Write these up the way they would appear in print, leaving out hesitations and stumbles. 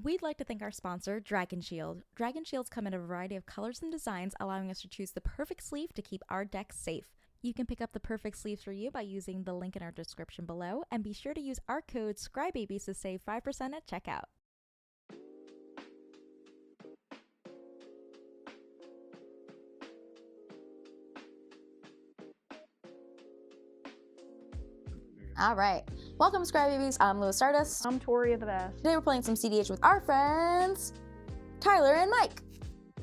We'd like to thank our sponsor, Dragon Shield. Dragon Shields come in a variety of colors and designs, allowing us to choose the perfect sleeve to keep our decks safe. You can pick up the perfect sleeve for you by using the link in our description below, and be sure to use our code Scrybabies to save 5% at checkout. All right, welcome to Scrybabies. I'm Lewis Stardust. I'm Tori of the Bass. Today we're playing some cEDH with our friends, Tyler and Mike.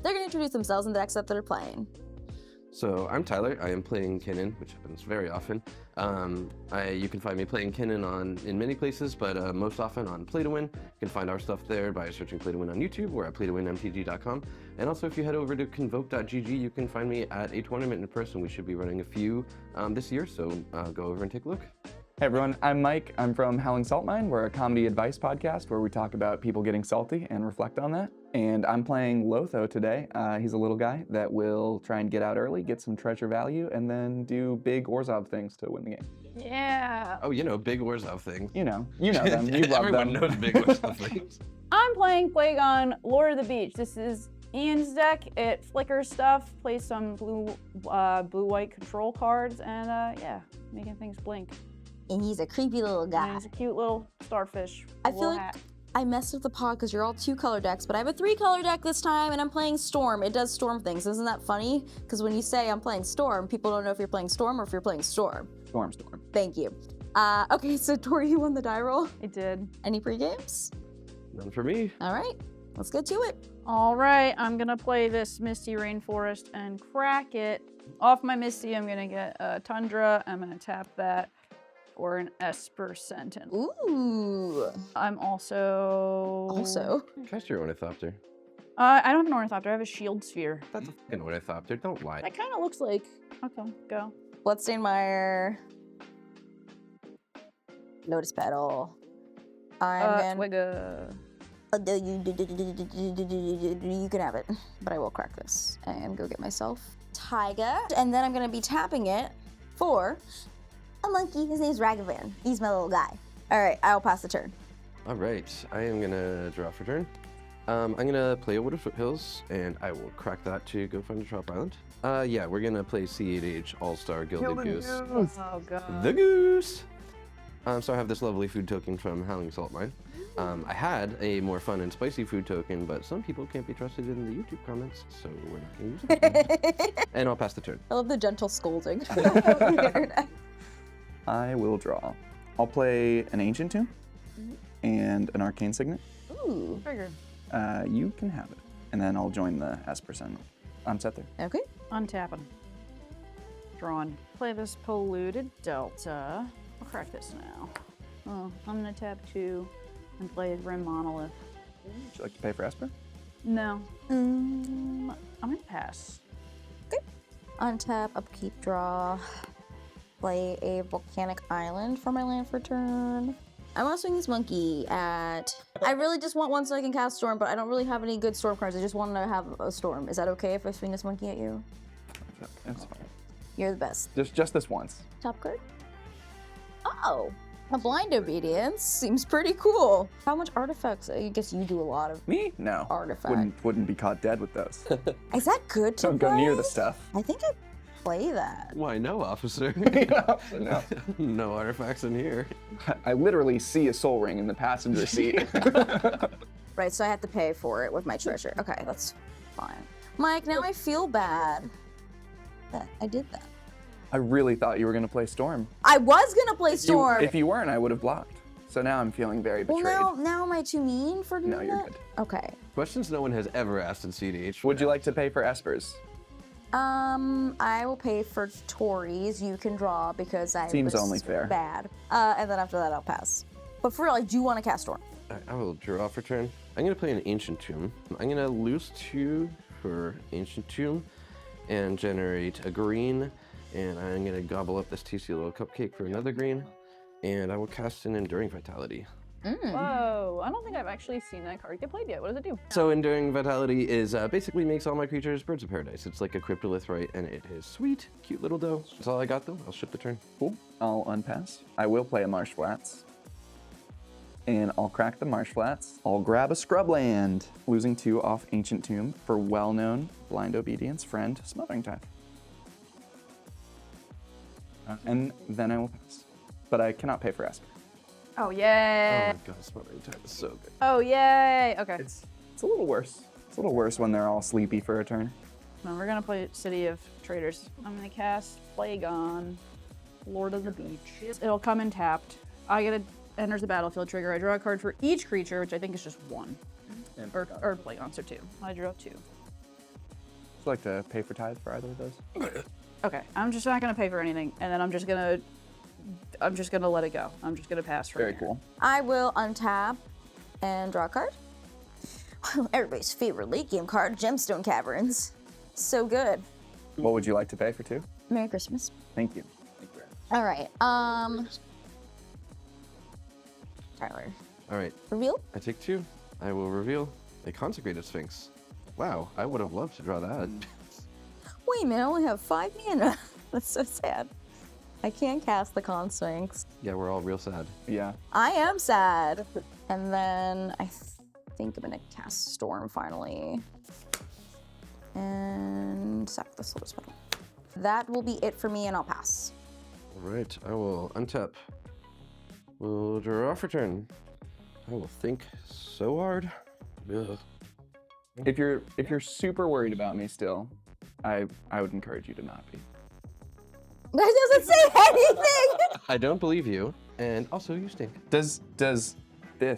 They're gonna introduce themselves and the decks that they're playing. So I'm Tyler. I am playing Kinnan, which happens very often. You can find me playing Kinnan in many places, but most often on Play to Win. You can find our stuff there by searching Play to Win on YouTube or at playtowinmtg.com. And also, if you head over to convoke.gg, you can find me at a tournament in person. We should be running a few this year, so go over and take a look. Hey everyone, I'm Mike. I'm from Howling Salt Mine. We're a comedy advice podcast where we talk about people getting salty and reflect on that. And I'm playing Lotho today. He's a little guy that will try and get out early, get some treasure value, and then do big Orzhov things to win the game. Yeah. Oh, big Orzhov things. You know them. You love them. Everyone knows big Orzhov things. I'm playing Plagon, Lord of the Beach. This is Ian's deck. It flickers stuff, plays some blue-white control cards, and yeah, making things blink. And he's a creepy little guy. And he's a cute little starfish. I feel like I messed with the pod because you're all 2-color decks, but I have a 3-color deck this time, and I'm playing Storm. It does Storm things. Isn't that funny? Because when you say I'm playing Storm, people don't know if you're playing Storm or if you're playing Storm. Storm. Thank you. Okay, so Tori, you won the die roll. I did. Any pre-games? None for me. All right, let's get to it. All right, I'm gonna play this Misty Rainforest and crack it. Off my Misty, I'm gonna get a Tundra. I'm gonna tap that for an Esper Sentinel. Ooh. I'm also... Cast your Ornithopter. I don't have an Ornithopter, I have a Shield Sphere. That's a fucking Ornithopter, don't lie. That kind of looks like... Okay, go. Bloodstainmire. Lotus Petal. Twigga. You can have it, but I will crack this and go get myself Taiga. And then I'm gonna be tapping it for a monkey. His name's Ragavan. He's my little guy. All right, I'll pass the turn. All right, I am gonna draw for turn. I'm gonna play a Wood of Foothills, and I will crack that to go find a Trop Island. Yeah, we're gonna play cEDH All-Star Gilded Goose. Oh, God. The Goose! So I have this lovely food token from Howling Salt Mine. I had a more fun and spicy food token, but some people can't be trusted in the YouTube comments, so we're not gonna use it. And I'll pass the turn. I love the gentle scolding. I will draw. I'll play an Ancient Tomb and an Arcane Signet. Ooh. Trigger. You can have it. And then I'll join the Esper Sentinel. I'm set there. Okay. Untapping. Drawn. Play this Polluted Delta. I'll crack this now. Oh, I'm gonna tap 2 and play a Grim Monolith. Would you like to pay for Esper? No. I'm gonna pass. Okay. Untap, upkeep, draw. Play a Volcanic Island for my land for turn. I want to swing this monkey at... I really just want one so I can cast Storm, but I don't really have any good Storm cards. I just want to have a Storm. Is that okay if I swing this monkey at you? That's fine. You're the best. Just this once. Top card? Oh! A Blind Obedience seems pretty cool. How much artifacts? I guess you do a lot of Me? No. artifacts. Wouldn't be caught dead with those. Is that good to Don't go play? near the stuff. I think I play that. Why no, officer? No. No artifacts in here. I literally see a soul ring in the passenger seat. Right, so I have to pay for it with my treasure. Okay, that's fine. Mike, now I feel bad that I did that. I really thought you were gonna play Storm. I was gonna play Storm. If you weren't, I would have blocked. So now I'm feeling very betrayed. Well, now am I too mean for doing that? No, you're good. Okay. Questions no one has ever asked in cEDH. Would you like to pay for Espers? I will pay for Tori's. You can draw because I Seems was only fair. bad. And then after that, I'll pass. But for real, I do want to cast Storm. I will draw for turn. I'm gonna play an Ancient Tomb. I'm gonna lose 2 for Ancient Tomb and generate a green. And I'm gonna gobble up this tasty little cupcake for another green. And I will cast an Enduring Vitality. Whoa, I don't think I've actually seen that card get played yet. What does it do? So Enduring Vitality is basically makes all my creatures Birds of Paradise. It's like a Cryptolith, right? And it is sweet, cute little dough. That's all I got though. I'll ship the turn. Cool. I'll unpass. I will play a Marsh Flats. And I'll crack the Marsh Flats. I'll grab a Scrubland, losing 2 off Ancient Tomb for well-known Blind Obedience friend, Smothering Tithe. And then I will pass. But I cannot pay for Esper. Oh, Oh yay. my god, Smothering Tithe is so good. Oh, yay. Okay. It's a little worse. It's a little worse when they're all sleepy for a turn. Now we're gonna play City of Traders. I'm gonna cast Plagon, Lord of the Beach. It'll come in tapped. I get enters the battlefield trigger. I draw a card for each creature, which I think is just 1. Or Plagon, so 2. I draw 2. Would you like to pay for Tithe for either of those? Okay, I'm just not gonna pay for anything, and then I'm just gonna let it go. I'm just gonna pass from Very here. cool. I will untap and draw a card. Everybody's favorite late game card, Gemstone Caverns. So good. What would you like to pay for 2? Merry Christmas. Thank you. All right. Tyler, All right, reveal. I take 2. I will reveal a Consecrated Sphinx. Wow, I would have loved to draw that. Wait a minute, I only have 5 mana. That's so sad. I can't cast the Con Sphinx. Yeah, we're all real sad. Yeah. I am sad. And then I think I'm gonna cast Storm finally. And sack the Lotus Petal. That will be it for me, and I'll pass. All right, I will untap. We'll draw for turn. I will think so hard. Ugh. If you're super worried about me still, I would encourage you to not be. That doesn't say anything. I don't believe you, and also you stink. Does this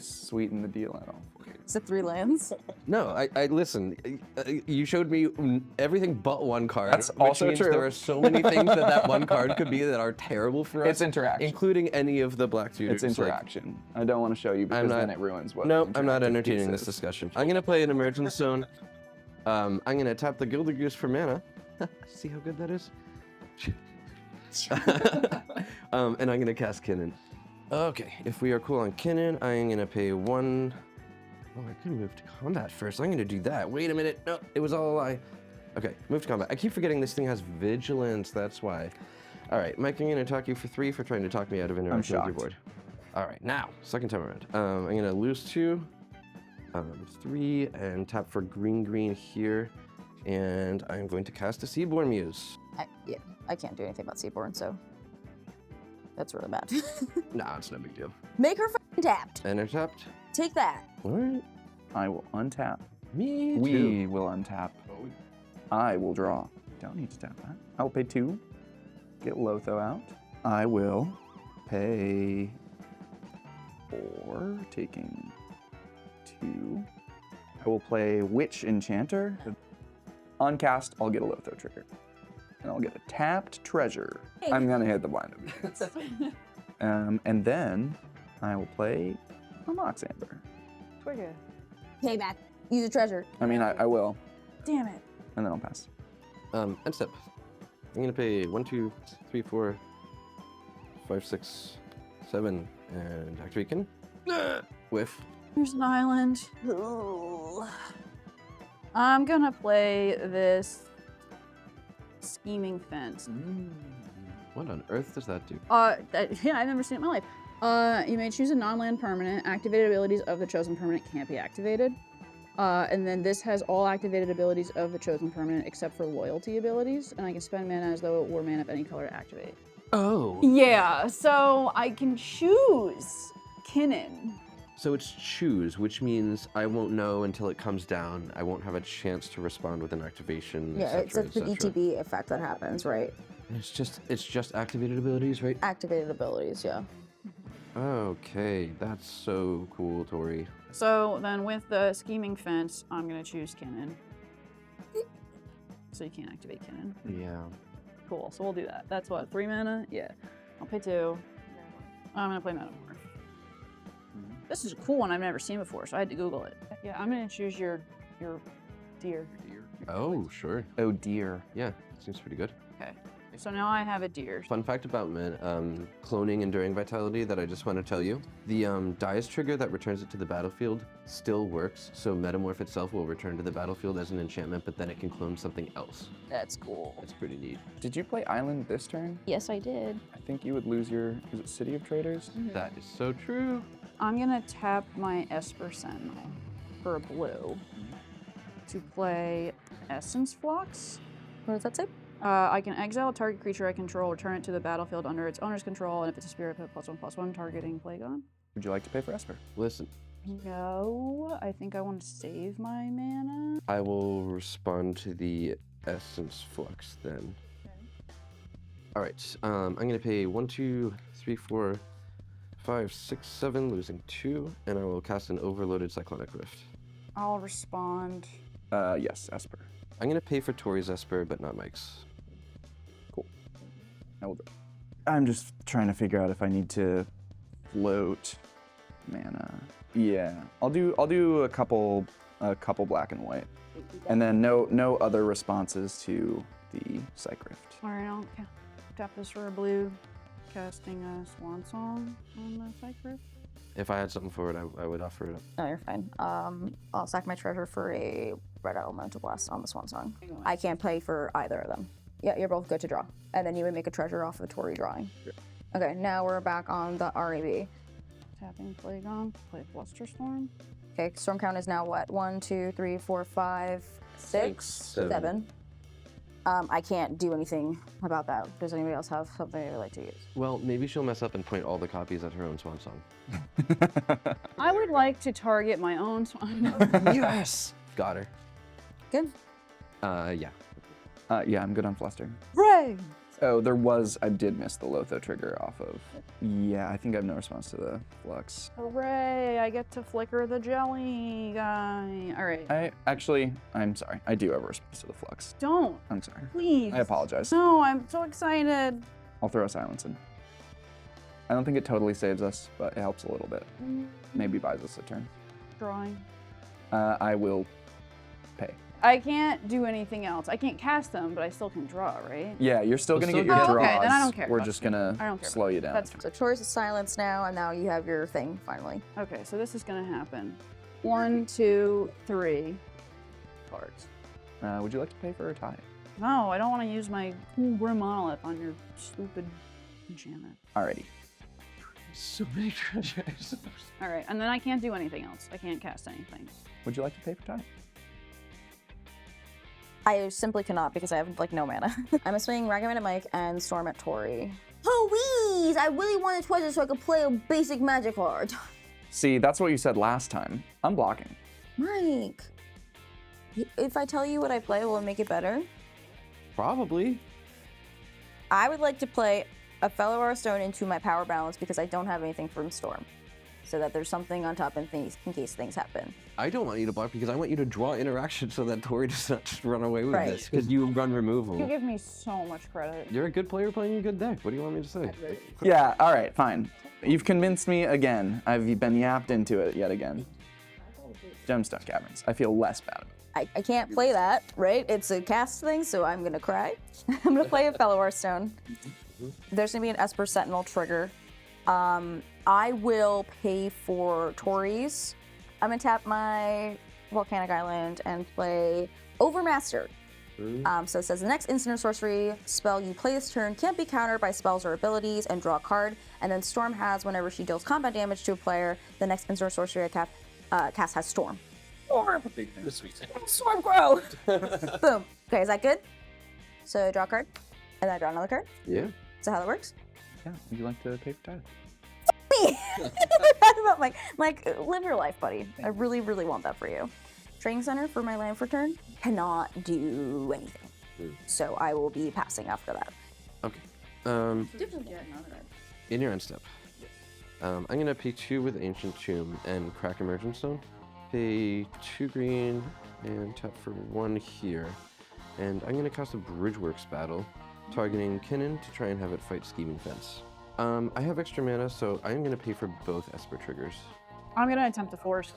sweeten the deal at all? Is it 3 lands? No, I listen. You showed me everything but one card. That's which also means true. There are so many things that one card could be that are terrible for us. It's interaction. including any of the black tutors. It's interaction. I don't want to show you because not- then it ruins what. No, I'm not interactive entertaining piece this is. discussion. I'm gonna play an Emergence Zone. I'm gonna tap the Gilded Goose for mana. See how good that is? And I'm gonna cast Kinnan. Okay, if we are cool on Kinnan, I'm gonna pay 1. Oh, I could move to combat first. I'm gonna do that. Wait a minute. No, it was all a lie. Okay, move to combat. I keep forgetting this thing has vigilance. That's why. All right, Mike, I'm gonna talk you for 3 for trying to talk me out of interaction with your shocked. board. All right, now second time around. I'm gonna lose 2, 3, and tap for green here, and I'm going to cast a Seaborn Muse. Yeah, I can't do anything about Seaborn, so that's really bad. Nah, it's no big deal. Make her fucking tapped. Enter tapped. Take that. All right. I will untap. Me too. We will untap. I will draw. Don't need to tap that. I will pay 2. Get Lotho out. I will pay 4, taking 2. I will play Witch Enchanter. On cast, I'll get a Lotho trigger. And I'll get a tapped treasure. Hey. I'm gonna hit the blind obedience. And then I will play a Mox Amber. Trigger. Payback. Use a treasure. I mean, I will. Damn it. And then I'll pass. End step. I'm gonna pay 1, 2, 3, 4, 5, 6, 7, and activate Kinnan. Whiff. Here's an island. Ooh. I'm gonna play this Scheming Fence. What on earth does that do? Yeah, I've never seen it in my life. You may choose a non-land permanent. Activated abilities of the chosen permanent can't be activated. And then this has all activated abilities of the chosen permanent except for loyalty abilities, and I can spend mana as though it were mana of any color to activate. Oh. Yeah, so I can choose Kinnan. So it's choose, which means I won't know until it comes down. I won't have a chance to respond with an activation. Yeah, et it's cetera, the et cetera. ETB effect that happens, right? It's just activated abilities, right? Activated abilities, yeah. Okay, that's so cool, Tori. So then with the Scheming Fence, I'm gonna choose Kinnan. So you can't activate Kinnan. Yeah. Cool, so we'll do that. That's what, 3 mana? Yeah. I'll pay 2. I'm gonna play Metamorph. This is a cool one I've never seen before, so I had to Google it. Yeah, I'm gonna choose your deer. Oh, sure. Oh dear. Yeah, seems pretty good. Okay. So now I have a deer. Fun fact about cloning Enduring Vitality that I just want to tell you. The dice trigger that returns it to the battlefield still works, so Metamorph itself will return to the battlefield as an enchantment, but then it can clone something else. That's cool. It's pretty neat. Did you play Island this turn? Yes, I did. I think you would lose your, is it City of Traders? That is so true. I'm gonna tap my Esper Sentinel for a blue to play Essence Flux. What does that say? I can exile a target creature I control, return it to the battlefield under its owner's control, and if it's a spirit, put +1/+1, targeting Plagon. Would you like to pay for Esper? Listen, No, I think I want to save my mana. I will respond to the Essence Flux then. All right, I'm gonna pay 1, 2, 3, 4, 5, 6, 7, losing 2, and I will cast an overloaded Cyclonic Rift. I'll respond. Yes, Esper. I'm gonna pay for Tori's Esper, but not Mike's. I will do. I'm just trying to figure out if I need to float mana. Yeah, I'll do a couple black and white, and then no other responses to the Psych Rift. All right, I'll tap this for a blue, casting a Swan Song on the Cycrypt. If I had something for it, I would offer it up. No, you're fine. I'll sack my treasure for a red elemental blast on the Swan Song. I can't play for either of them. Yeah, you're both good to draw. And then you would make a treasure off of Tori drawing. Yeah. Okay, now we're back on the REB. Tapping Plagon, play Blusterstorm. Okay, storm count is now what? 1, 2, 3, 4, 5, 6, 7. I can't do anything about that. Does anybody else have something they would like to use? Well, maybe she'll mess up and point all the copies at her own Swan Song. I would like to target my own Swan. Yes! Got her. Good. Yeah. Yeah, I'm good on Fluster. Hooray! Oh, I did miss the Lotho trigger off of. Yeah, I think I have no response to the Flux. Hooray! I get to flicker the jelly guy. All right. I'm sorry. I do have a response to the Flux. Don't. I'm sorry. Please. I apologize. No, I'm so excited. I'll throw a silence in. I don't think it totally saves us, but it helps a little bit. Maybe buys us a turn. Drawing. I will pay. I can't do anything else. I can't cast them, but I still can draw, right? Yeah, you're still gonna Still get your get- draws. Okay, then I don't care We're about just it. gonna I don't care slow you down. That's So Tori's is silence now, and now you have your thing, finally. okay. So this is gonna happen. 1, 2, 3 cards. Would you like to pay for a tie? No, I don't want to use my cool Grim Monolith on your stupid enchantment. Alrighty. So many treasures. All right, and then I can't do anything else. I can't cast anything. Would you like to pay for tie? I simply cannot because I have, like, no mana. I'm swinging Ragavan at Mike and Storm at Tori. Please! I really wanted treasure so I could play a basic magic card. See, that's what you said last time. I'm blocking. Mike, if I tell you what I play, will it make it better? Probably. I would like to play a Fellow Stone into my power balance because I don't have anything from Storm. So that there's something on top in case things happen. I don't want you to block because I want you to draw interaction so that Tori does not just run away with Right. this because you run removal. You give me so much credit. You're a good player playing a good deck. What do you want me to say? Yeah, alright, fine. You've convinced me again. I've been yapped into it yet again. Gemstone Caverns. I feel less bad about it. I can't play that, right? It's a cast thing, so I'm gonna cry. I'm gonna play a Fellow Stone. There's gonna be an Esper Sentinel trigger. I will pay for Tori's. I'm gonna tap my Volcanic Island and play Overmaster. So it says the next instant or sorcery spell you play this turn can't be countered by spells or abilities, and draw a card. And then Storm has, whenever she deals combat damage to a player, the next instant or sorcery I cast has Storm. Storm! Storm grow! Boom. Okay, is that good? So I draw a card, and then I draw another card. Yeah. Is that how that works? Yeah, would you like to pay for tie? Me! Bad about Mike, live your life, buddy. I really, really want that for you. Training Center for my land for turn cannot do anything. So I will be passing after that. Okay. In your end step, I'm gonna pay 2 with Ancient Tomb and crack Immersion Stone. Pay 2 green and tap for 1 here. And I'm gonna cast a Bridgeworks battle, targeting Kinnan to try and have it fight Scheming Fence. I have extra mana, so I'm gonna pay for both Esper triggers. I'm gonna attempt to force.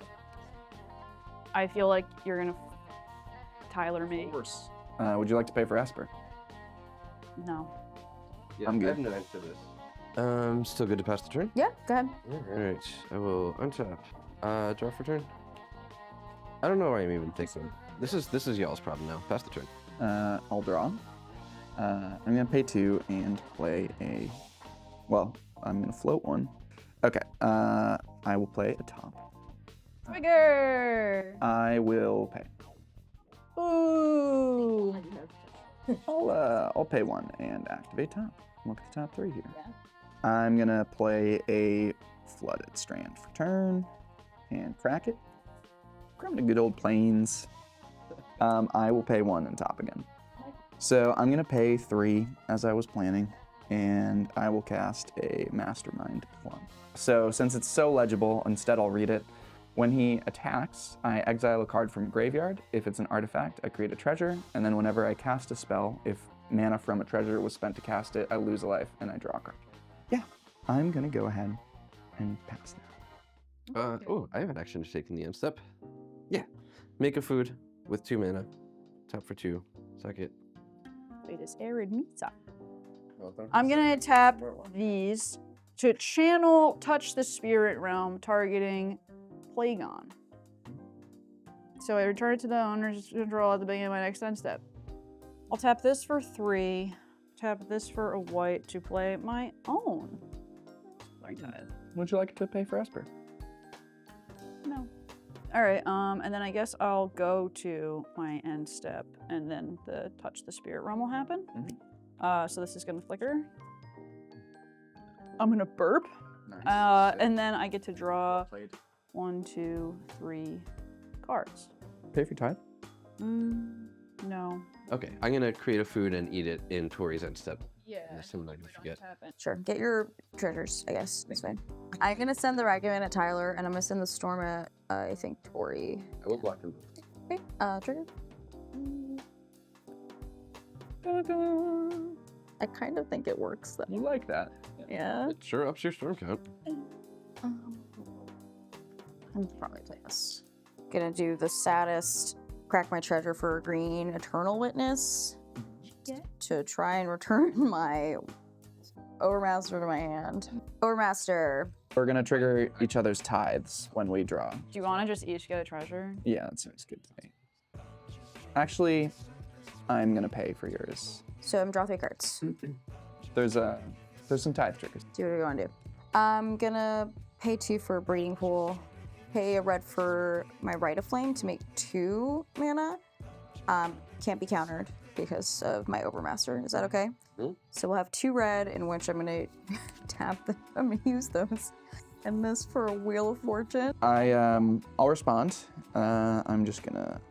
I feel like you're gonna Tyler me. Would you like to pay for Esper? No. Yeah, I'm good. I have no answer to this. Still good to pass the turn? Yeah, go ahead. Alright, I will untap. Draw for turn. I don't know why I'm even thinking. This is y'all's problem now. Pass the turn. I'll draw. I'm gonna pay 2 and play a. Well, I'm gonna float 1. Okay. I will play a top. Trigger! I will pay. Ooh! I'll pay 1 and activate top. Look at the top 3 here. I'm gonna play a Flooded Strand for turn and crack it. Grabbing a good old Plains. I will pay 1 and top again. So I'm gonna pay 3 as I was planning, and I will cast a Mastermind Plum. So since it's so legible, instead I'll read it. When he attacks, I exile a card from graveyard. If it's an artifact, I create a treasure, and then whenever I cast a spell, if mana from a treasure was spent to cast it, I lose a life and I draw a card. Yeah, I'm gonna go ahead and pass that. Oh, I have an action to take in the end step. Yeah. Make a food with 2 mana. Tap for 2. Suck it. Wait, is arid Misa. I'm gonna tap these to channel Touch the Spirit Realm, targeting Plagon. So I return it to the owner's control at the beginning of my next end step. I'll tap this for 3, tap this for a white to play my own. Would you like to pay for Esper? No. All right, and then I guess I'll go to my end step, and then the Touch the Spirit Realm will happen. So this is gonna flicker. I'm gonna burp. Nice. And then I get to draw 1, 2, 3 cards. Pay for tithe? No. Okay, I'm gonna create a food and eat it in Tori's end step. Yeah. Similar to forget. Sure, get your treasures, I guess. That's fine. I'm gonna send the Ragavan at Tyler, and I'm gonna send the Storm at, I think, Tori. I will block him. Okay, trigger. I kind of think it works, though. You like that? Yeah. It sure ups your storm count. I'm probably play this. Gonna do the saddest, crack my treasure for a green Eternal Witness to try and return my Overmaster to my hand. Overmaster. We're gonna trigger each other's tithes when we draw. Do you want to just each get a treasure? Yeah, that seems good to me. Actually, I'm gonna pay for yours. So I'm draw 3 cards. There's some tithe triggers. See what we want to do. I'm gonna pay 2 for a Breeding Pool. Pay a red for my Rite of Flame to make 2 mana. Can't be countered because of my Overmaster. Is that okay? So we'll have 2 red, in which I'm gonna tap them. I'm gonna use those. And this for a Wheel of Fortune. I'll respond. I'm just gonna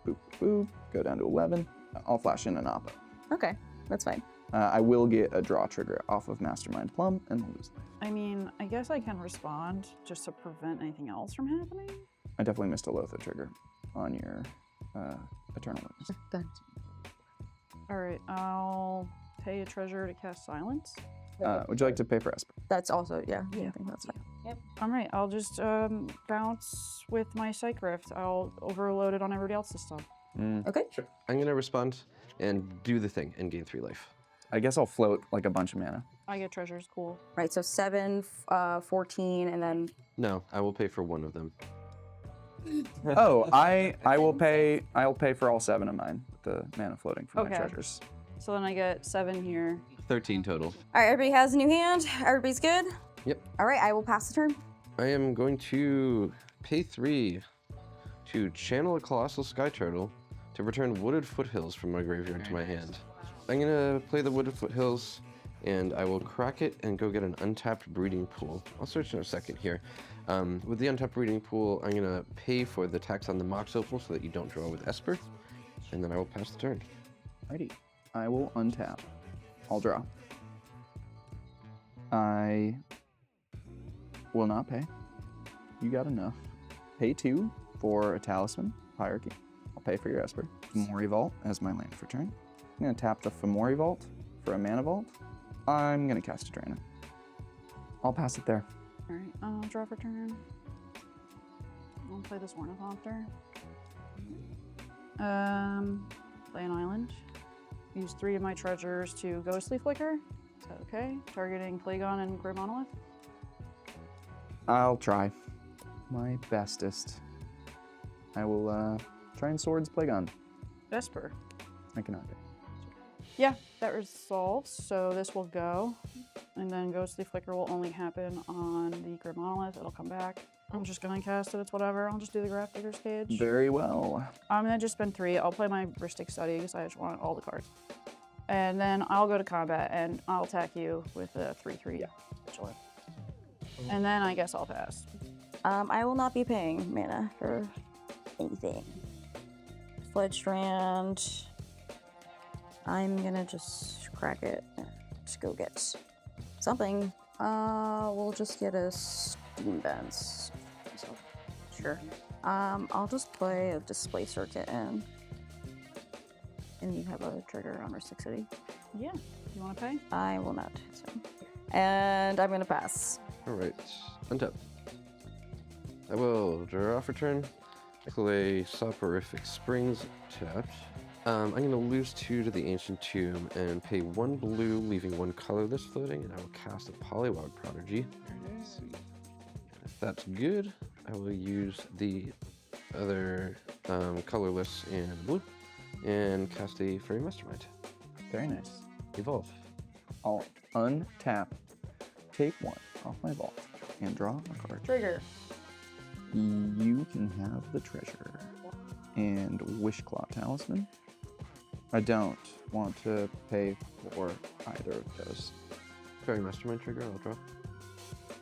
boop boop, go down to 11. I'll flash in an Oppo. Okay, that's fine. I will get a draw trigger off of Mastermind Plum and lose. I mean, I guess I can respond just to prevent anything else from happening. I definitely missed a Lotho trigger on your Eternal Witness. All right, I'll pay a treasure to cast Silence. Would you like to pay for Esper? That's also, yeah, I think that's fine. Yep. All right, I'll just bounce with my Psych Rift. I'll overload it on everybody else's stuff. Okay. Sure. I'm gonna respond and do the thing and gain 3 life. I guess I'll float like a bunch of mana. I get treasures, cool. Right, so 7, 14, and then No, I will pay for 1 of them. Oh, I'll pay for all 7 of mine with the mana floating from my Okay. treasures. So then I get 7 here. 13 total. all right, everybody has a new hand. Everybody's good? Yep. All right, I will pass the turn. I am going to pay 3 to channel a Colossal Sky Turtle to return Wooded Foothills from my graveyard to my hand. I'm gonna play the Wooded Foothills, and I will crack it and go get an untapped Breeding Pool. I'll search in a second here. With the untapped Breeding Pool, I'm gonna pay for the tax on the Mox Opal so that you don't draw with Esper, and then I will pass the turn. Alrighty. I will untap. I'll draw. I will not pay. You got enough. Pay 2 for a Talisman, Hierarchy. I'll pay for your Esper. Fomori Vault as my land for turn. I'm gonna tap the Fomori Vault for a Mana Vault. I'm gonna cast a Draina. I'll pass it there. All right, I'll draw for turn. I'll play this Ornithopter. Play an island. Use 3 of my treasures to Ghostly Flicker. Is that okay? Targeting Plagon and Gray Monolith. I'll try my bestest. I will try and Swords Plagon. Vesper. I cannot do. Yeah, that resolves. So this will go. And then Ghostly Flicker will only happen on the Grim Monolith. It'll come back. I'm just gonna cast it. It's whatever. I'll just do the Graph Digger's Cage. Very well. I'm gonna just spend 3. I'll play my Ristic Study because I just want all the cards. And then I'll go to combat and I'll attack you with a 3/3. Yeah. Vigilant. And then I guess I'll pass. I will not be paying mana for anything. Fledge Strand. I'm gonna just crack it and just go get something. We'll just get a Steam Dance. So, sure. I'll just play a Display Circuit in. And you have a trigger on Ristic City. Yeah. You want to pay? I will not. So. And I'm gonna pass. All right, untap. I will draw off return. Play Soporific Springs tapped. I'm going to lose 2 to the Ancient Tomb and pay 1 blue, leaving 1 colorless floating, and I will cast a Polywog Prodigy. If that's good, I will use the other colorless and blue and cast a Fairy Mastermind. Very nice. Evolve. I'll untap, take 1 off my vault, and draw a card. Trigger. You can have the treasure and Wishclaw Talisman. I don't want to pay for either of those. Fairy Mastermind trigger, I'll draw.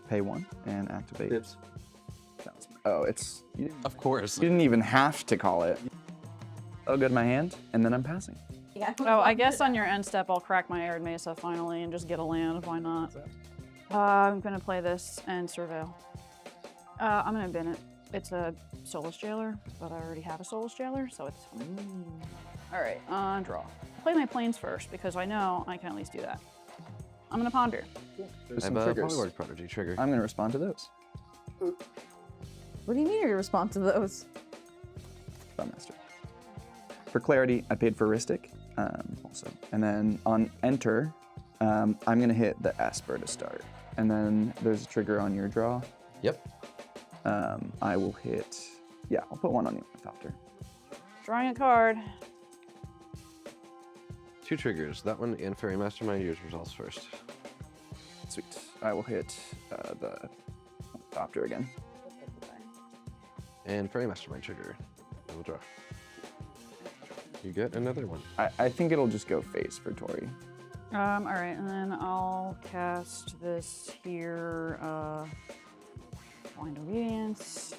Pay 1 and activate. Dips. Talisman. Oh, it's... Of course. You didn't even have to call it. I'll go to my hand, and then I'm passing. Yeah. Oh, I guess on your end step, I'll crack my Arid Mesa finally and just get a land. Why not? I'm gonna play this and surveil. I'm gonna bin it. It's a Soulless Jailer, but I already have a Soulless Jailer, so it's fine. All right, draw. Play my planes first because I know I can at least do that. I'm gonna ponder. There's I some have a triggers. Polywog Prodigy trigger. I'm going to respond to those. What do you mean you respond to those? Master. For clarity, I paid for Ristic also. And then on enter, I'm going to hit the Esper to start. And then there's a trigger on your draw. Yep. I will hit, yeah, I'll put 1 on the Ornithopter. Drawing a card. 2 triggers. That one and Fairy Mastermind. Yours resolves first. Sweet. I will hit the Ornithopter again. And Fairy Mastermind trigger. I will draw. You get another one. I think it'll just go face for Tori. All right, and then I'll cast this here. Blind Obedience.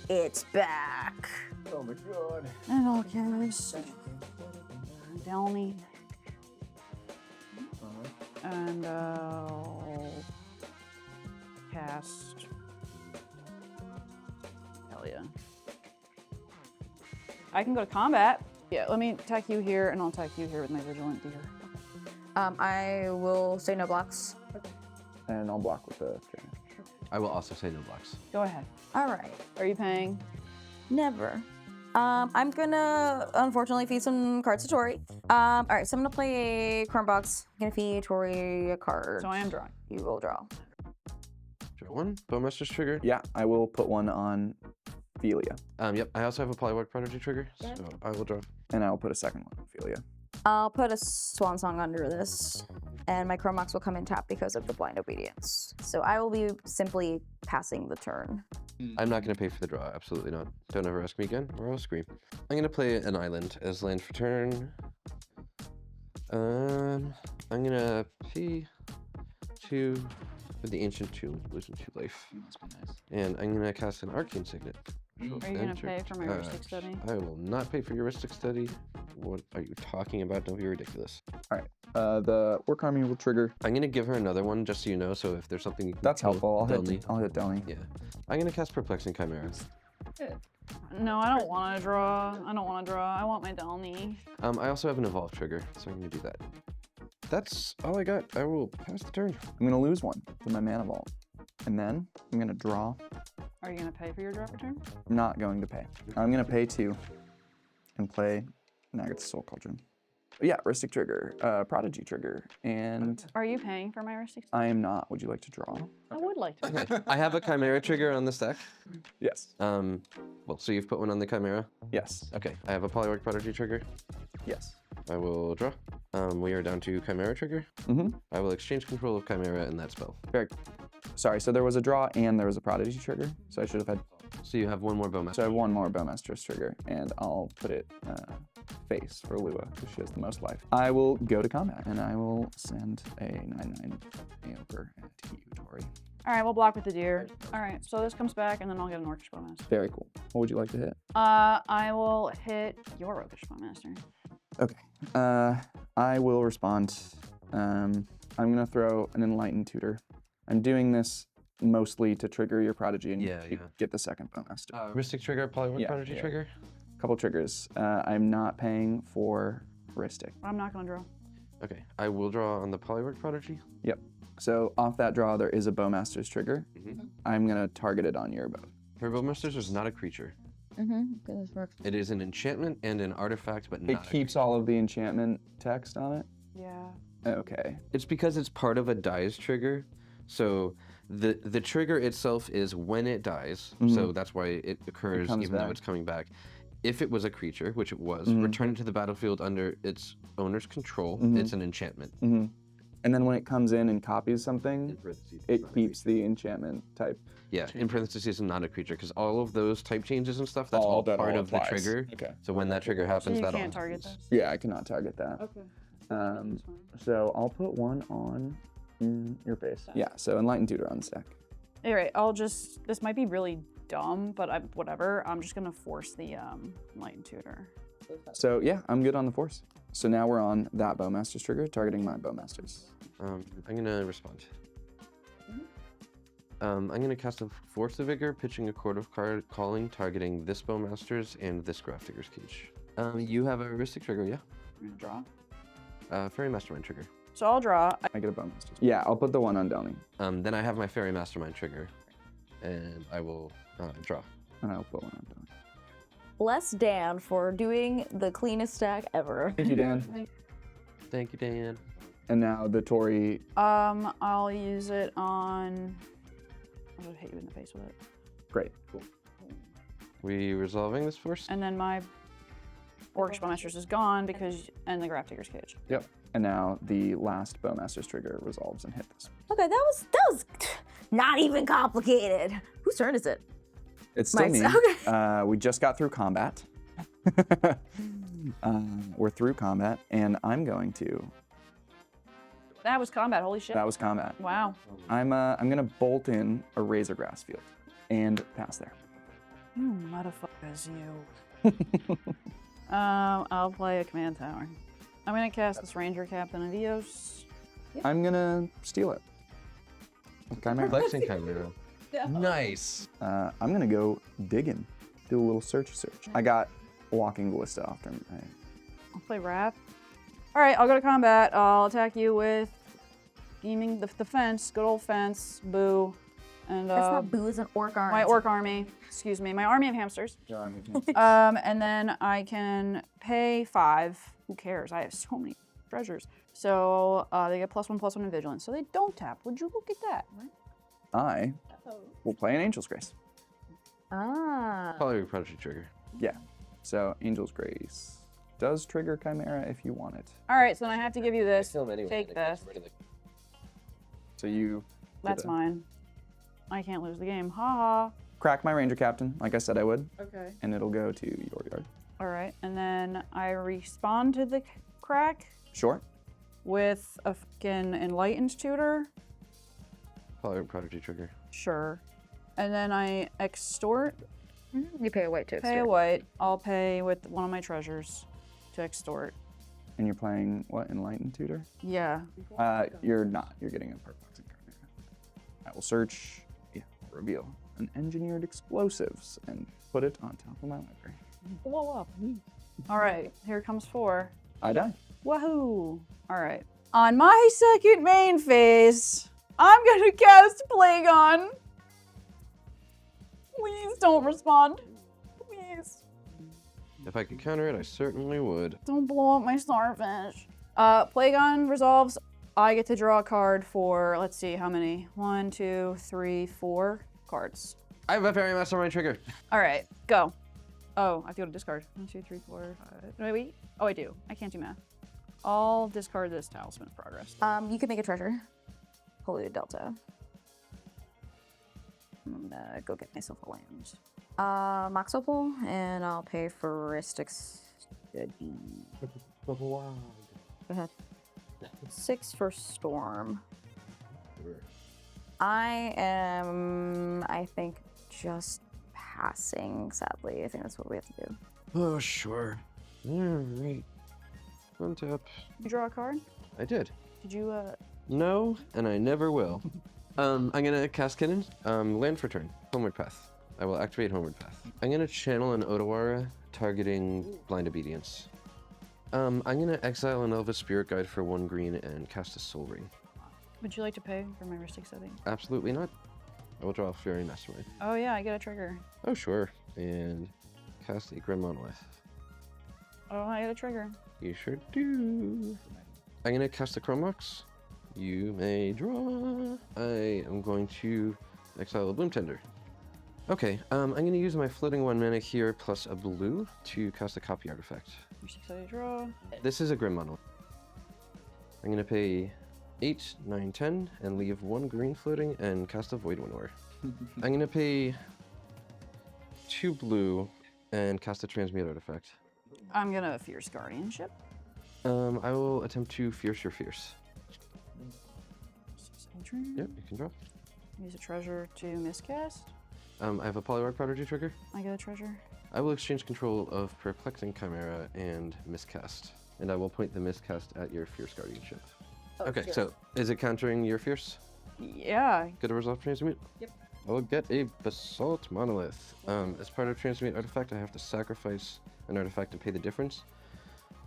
It's back. Oh my god. And I'll cast Delny. And I'll cast hell yeah. I can go to combat. Yeah, let me attack you here, and I'll attack you here with my Vigilant Deer. I will say no blocks. And I'll block with the trainer. I will also say no blocks. Go ahead. All right. Are you paying? Never. I'm gonna unfortunately feed some cards to Tori. All right, so I'm gonna play a Chrome Box. I'm gonna feed Tori a card. So I am drawing. You will draw. Draw 1. Bowmaster's trigger. Yeah, I will put 1 on Ophelia. Yep. I also have a Polywog Prodigy trigger, so I will draw. And I will put a second 1 on Ophelia. I'll put a Swan Song under this, and my Chrome Box will come in tap because of the Blind Obedience. So I will be simply passing the turn. I'm not going to pay for the draw. Absolutely not. Don't ever ask me again, or I'll scream. I'm going to play an island as land for turn. I'm going to pay 2 for the Ancient Tomb, losing 2 life. And I'm going to cast an Arcane Signet. Are you going to pay for my Ristic Study? I will not pay for your Ristic Study. What are you talking about? Don't be ridiculous. All right. The Orc Army will trigger. I'm going to give her another one just so you know, so if there's something you can That's kill, helpful. Delny. I'll hit Delny. Yeah. I'm going to cast Perplexing Chimera. No, I don't want to draw. I don't want to draw. I want my Delny. I also have an Evolve trigger, so I'm going to do that. That's all I got. I will pass the turn. I'm going to lose 1 to my Mana Vault. And then I'm going to draw. Are you going to pay for your draw return? I'm not going to pay. I'm going to pay 2 and play Naggath's Soul Cauldron. Yeah, Ristic trigger, Prodigy trigger, and Are you paying for my Ristic Study? I am not. Would you like to draw? I would like to. Okay. I have a Chimera trigger on this deck. Yes. Well, so you've put one on the Chimera? Yes. Okay. I have a Polywog Prodigy trigger. Yes. I will draw. We are down to Chimera trigger. Mm-hmm. I will exchange control of Chimera and that spell. Very cool. Sorry, so there was a draw and there was a Prodigy trigger. So I should have had. So you have one more Bowmaster. So I have one more Bowmaster's trigger, and I'll put it face for Lua because she has the most life. I will go to combat, and I will send a 9/9 Aoker at you, Tori. All right, we'll block with the deer. All right, so this comes back, and then I'll get an Orcish Bowmaster. Very cool. What would you like to hit? I will hit your Orcish Bowmaster. Okay. I will respond. I'm gonna throw an Enlightened Tutor. I'm doing this mostly to trigger your Prodigy and you get the second Bowmaster. Rhystic trigger, Polyward Prodigy yeah. trigger. Couple triggers. I'm not paying for Rhystic. I'm not gonna draw. Okay, I will draw on the Polyward Prodigy. Yep. So off that draw, there is a Bowmaster's trigger. I'm gonna target it on your bow. Her Bowmasters is not a creature. This works. It is an enchantment and an artifact, but not It keeps all of the enchantment text on it. Yeah. Okay. It's because it's part of a dies trigger. So the trigger itself is when it dies. So that's why it occurs even though it's coming back. If it was a creature, which it was, return it to the battlefield under its owner's control. It's an enchantment. And then when it comes in and copies something, it keeps the enchantment type. Yeah, in parentheses, it's not a creature because all of those type changes and stuff, that's all part of the trigger. Okay. So when that trigger happens, So you that can't target this? Yeah, I cannot target that. Okay. So I'll put one on your face. Yeah, so Enlightened Tutor on stack. All right, this might be really dumb, but whatever. I'm just gonna force the Enlightened Tutor. So yeah, I'm good on the force. So now we're on that Bowmaster's trigger, targeting my Bowmasters. I'm gonna respond. I'm gonna cast a Force of Vigor, pitching a Court of Calling, targeting this Bowmaster's and this Grafdigger's Cage. You have a Rhystic trigger, yeah? I'm gonna draw. Fairy Mastermind trigger. So I'll draw. I get a Bowmaster's. Yeah, I'll put the one on Delny. Then I have my Fairy Mastermind trigger, and I will draw. And I'll put one on Delny. Bless Dan for doing the cleanest stack ever. Thank you, Dan. Thank you, Dan. And now the Tori. I'll use it on. I'll just hit you in the face with it. Great. Cool. We resolving this force? And then my Orcish Bowmasters is gone and the Grafdigger's Cage. Yep. And now the last Bowmaster's trigger resolves and hit this. Okay, that was not even complicated. Whose turn is it? It's still me. Okay. We just got through combat. We're through combat, and I'm going to. That was combat. Holy shit. That was combat. Wow. I'm gonna bolt in a Razor Grass Field and pass there. You motherfuckers, you. I'll play a command tower. I'm gonna cast this Ranger Captain of Eos. I'm gonna steal it. Chimera. Perplexing Chimera. Nice. I'm gonna go digging, do a little search. I got Walking Ballista after I'll play Wrath. All right, I'll go to combat. I'll attack you with scheming the fence, good old fence, boo, and That's not boo, it's an orc army. my orc army. Excuse me, my army of hamsters. And then I can pay 5. Who cares? I have so many treasures. So they get +1/+1 in vigilance, so they don't tap. Would you look at that? I will play an Angel's Grace. Polyward Prodigy trigger. Yeah. So Angel's Grace does trigger Chimera if you want it. All right, so then I have to give you this. Take this. So you. That's mine. I can't lose the game. Ha ha. Crack my Ranger Captain, like I said I would. Okay. And it'll go to your yard. All right, and then I respond to the crack Sure. with a fucking Enlightened Tutor. Polyward Prodigy trigger. Sure. And then I extort. You pay a white to Pay a white. I'll pay with one of my treasures to extort. And you're playing what? Enlightened Tutor? Yeah. You're not. You're getting a Perplexing card. I will search. Yeah. Reveal an engineered explosives and put it on top of my library. Blow up. All right, here comes 4. I die. Wahoo! All right. On my second main phase, I'm gonna cast Plagon. Please don't respond. Please. If I could counter it, I certainly would. Don't blow up my starfish. Plagon resolves. I get to draw a card for, let's see, how many? 1, 2, 3, 4 cards. I have a Fairy Mastermind trigger. All right, go. Oh, I have to go to discard. 1, 2, 3, 4, 5. Wait. Oh, I do. I can't do math. I'll discard this Talisman of Progress. You can make a treasure. Polluted Delta. I'm gonna go get myself a land. Mox Opal, and I'll pay for Ristics. Go ahead. 6 for Storm. I am, I think, just passing, sadly. I think that's what we have to do. Oh, sure. Alright. Untap. You draw a card? I did. Did you, No, and I never will. I'm gonna cast Kinnan. Land for turn. Homeward Path. I will activate Homeward Path. I'm gonna channel an Otawara targeting Blind Obedience. I'm gonna exile an Elvish Spirit Guide for 1 green and cast a Soul Ring. would you like to pay for my Ristic setting? Absolutely not. I will draw a Fury Mastermind. Oh yeah, I get a trigger. Oh, sure. And cast a Grim Monolith. Oh, I get a trigger. You sure do. I'm gonna cast a Chromox. You may draw. I am going to exile a Bloom Tender. Okay, I'm gonna use my floating 1 mana here plus a blue to cast a copy artifact. Ristic draw. This is a Grim Monolith. I'm gonna pay 8, 9, 10 and leave 1 green floating and cast a Void Winnower. I'm gonna pay 2 blue and cast a Transmute artifact. I'm gonna Fierce Guardianship. I will attempt to Fierce your Fierce. Yep, you can draw. Use a treasure to miscast. I have a Polywog Prodigy trigger. I get a treasure. I will exchange control of Perplexing Chimera and Miscast, and I will point the Miscast at your Fierce Guardianship. Okay, so is it countering your Fierce? Yeah. Get a Resolve Transmute? Yep. I will get a Basalt Monolith. As part of Transmute artifact, I have to sacrifice an artifact to pay the difference.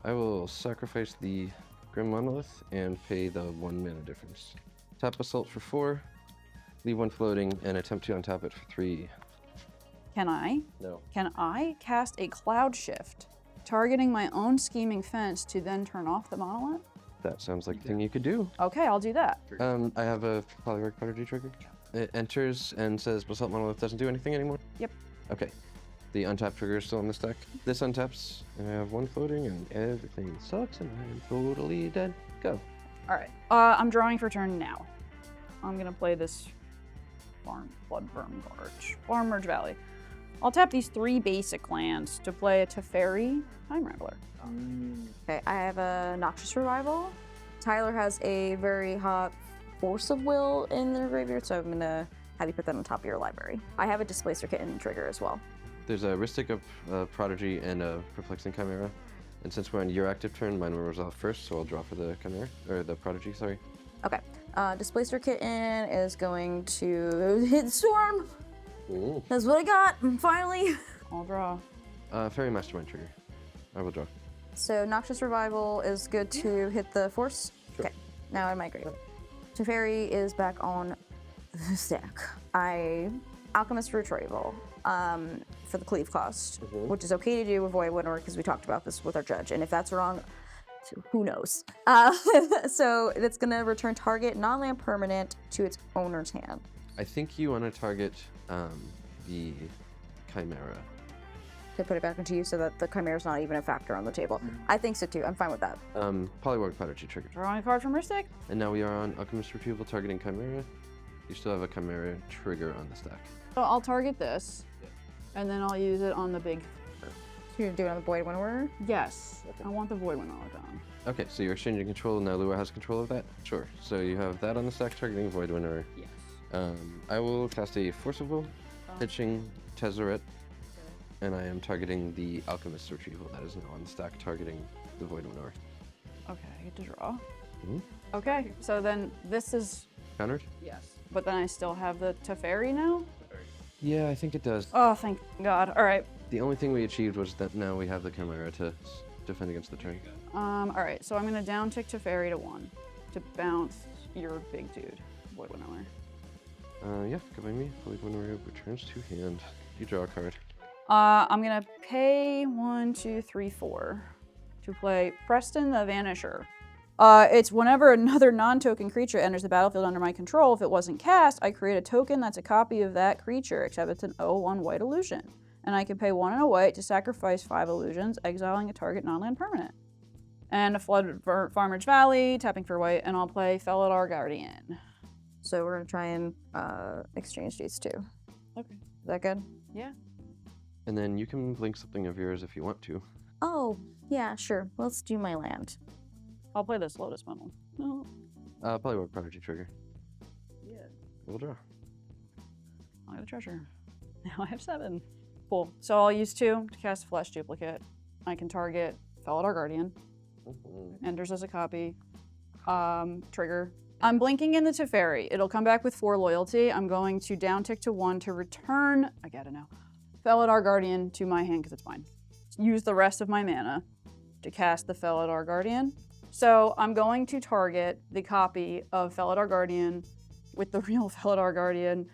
I will sacrifice the Grim Monolith and pay the 1 mana difference. Tap Basalt for 4, leave 1 floating, and attempt to untap it for 3. Can I? No. Can I cast a Cloud Shift, targeting my own Scheming Fence to then turn off the monolith? That sounds like a thing you could do. Okay, I'll do that. I have a Polywog Prodigy trigger. It enters and says Basalt Monolith doesn't do anything anymore? Yep. Okay. The untap trigger is still on the stack. This untaps, and I have 1 floating, and everything sucks, and I am totally dead. Go. All right. I'm drawing for turn now. I'm gonna play this Blood Merge Valley. I'll tap these 3 basic lands to play a Teferi Time Rambler. Okay, I have a Noxious Revival. Tyler has a very hot Force of Will in their graveyard, so I'm gonna have you put that on top of your library. I have a Displacer Kitten trigger as well. There's a Ristic of Prodigy and a Perplexing Chimera. And since we're on your active turn, mine will resolve first, so I'll draw for the Chimera, or the Prodigy, sorry. Okay, Displacer Kitten is going to hit Storm. Ooh. That's what I got, finally. I'll draw. Fairy Mastermind trigger. I will draw. So Noxious Revival is good to hit the Force? Sure. Okay, now I migrate. Teferi is back on the stack. Alchemist Retrieval for the cleave cost, which is okay to do with Void Winnower because we talked about this with our judge, and if that's wrong, who knows? So that's gonna return target non-land permanent to its owner's hand. I think you want to target the Chimera. To put it back into you so that the Chimera's not even a factor on the table. I think so too, I'm fine with that. Polywog Prodigy trigger. Drawing a card from Ristic. And now we are on Alchemist Retrieval targeting Chimera. You still have a Chimera trigger on the stack. So I'll target this, and then I'll use it on the big. So you're doing it on the Void Winnower? Yes. I want the Void Winnower down. Okay, so you're exchanging control, now Lua has control of that? Sure. So you have that on the stack targeting Void Winnower. Yes. I will cast a Force of Will, pitching Tezzeret, and I am targeting the Alchemist Retrieval that is now on the stack targeting the Void Winnower. Okay, I get to draw. Mhm. Okay, so then this is. Countered? Yes. But then I still have the Teferi now? Yeah, I think it does. Oh, thank God. All right. The only thing we achieved was that now we have the Chimera to defend against the turn. All right, so I'm gonna downtick Teferi to 1 to bounce your big dude, Void Winnower. Yeah, go by me. Void Winnower returns to hand. You draw a card. I'm gonna pay 1, 2, 3, 4 to play Preston the Vanisher. It's whenever another non-token creature enters the battlefield under my control, if it wasn't cast, I create a token that's a copy of that creature, except it's an 0/1 white illusion. And I can pay 1 and a white to sacrifice 5 illusions, exiling a target non-land permanent. and a Flood Farmer's Valley, tapping for white, and I'll play Felidar Guardian. So we're gonna try and exchange these two. Okay. Is that good? Yeah. And then you can blink something of yours if you want to. Oh, yeah, sure. Let's do my land. I'll play this Lotus Bundle. No. Probably work Prodigy Trigger. Yeah. We'll draw. I'll get a treasure. Now I have 7. Cool. So I'll use 2 to cast a Flesh Duplicate. I can target Felidar Guardian. Enters as a copy. Trigger. I'm blinking in the Teferi. It'll come back with 4 loyalty. I'm going to down tick to 1 to return, I get it now, Felidar Guardian to my hand because it's mine. Use the rest of my mana to cast the Felidar Guardian. So I'm going to target the copy of Felidar Guardian with the real Felidar Guardian,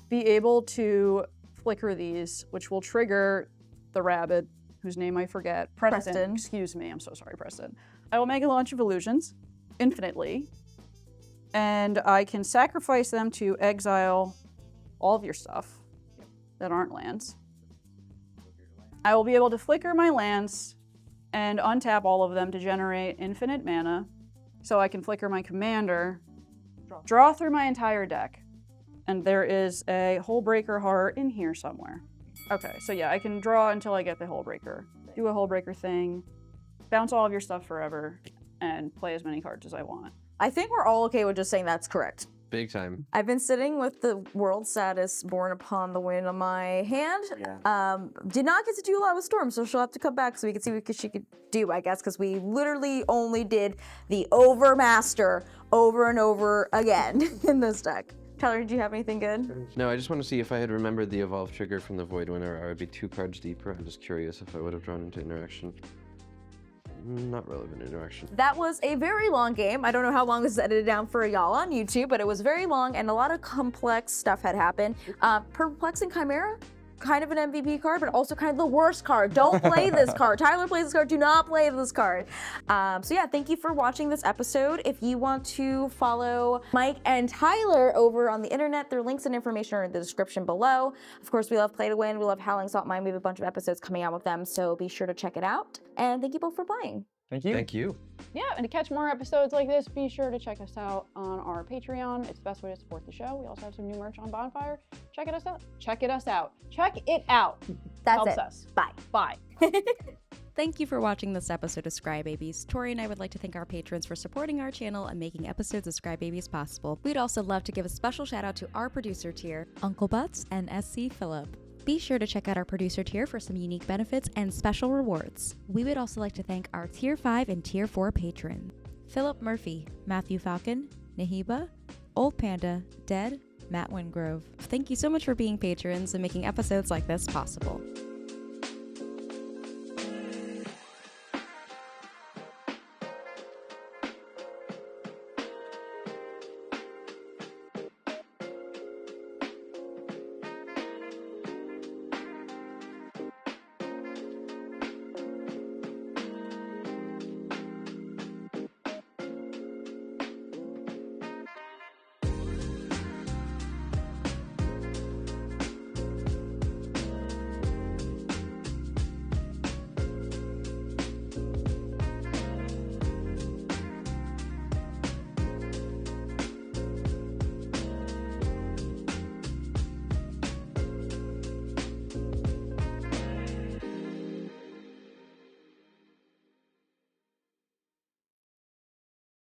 be able to flicker these, which will trigger the rabbit, whose name I forget. Preston. Excuse me, I'm so sorry, Preston. I will make a launch of illusions, infinitely, and I can sacrifice them to exile all of your stuff that aren't lands. I will be able to flicker my lands and untap all of them to generate infinite mana, so I can flicker my commander, draw through my entire deck, and there is a Hullbreaker Heart in here somewhere. Okay, so yeah, I can draw until I get the Hullbreaker. Do a Hullbreaker thing, bounce all of your stuff forever, and play as many cards as I want. I think we're all okay with just saying that's correct. Big time. I've been sitting with the World Status Born Upon the Wind on my hand. Yeah. Did not get to do a lot with Storm, so she'll have to come back so we can see what she could do, I guess, because we literally only did the Overmaster over and over again in this deck. Tyler, did you have anything good? No, I just want to see if I had remembered the Evolve trigger from the Void Winner, I would be 2 cards deeper. I'm just curious if I would have drawn into interaction. Not relevant interaction. That was a very long game. I don't know how long this is edited down for y'all on YouTube, but it was very long and a lot of complex stuff had happened. Perplexing Chimera, kind of an MVP card, but also kind of the worst card. Don't play this card. Tyler plays this card. Do not play this card. So yeah, thank you for watching this episode. If you want to follow Mike and Tyler over on the internet, their links and information are in the description below. Of course, we love Play to Win. We love Howling Salt Mine. We have a bunch of episodes coming out with them, so be sure to check it out. And thank you both for playing. Thank you. Thank you. Yeah, and to catch more episodes like this, be sure to check us out on our Patreon. It's the best way to support the show. We also have some new merch on Bonfire. Check it out. Check it out. Check it out. That's Helps it. us. Bye. Bye. Thank you for watching this episode of Scrybabies. Tori and I would like to thank our patrons for supporting our channel and making episodes of Scrybabies possible. We'd also love to give a special shout out to our producer tier, Uncle Butts and SC Phillip. Be sure to check out our producer tier for some unique benefits and special rewards. We would also like to thank our Tier 5 and Tier 4 patrons: Philip Murphy, Matthew Falcon, Nahiba, Old Panda, Dead, Matt Wingrove. Thank you so much for being patrons and making episodes like this possible.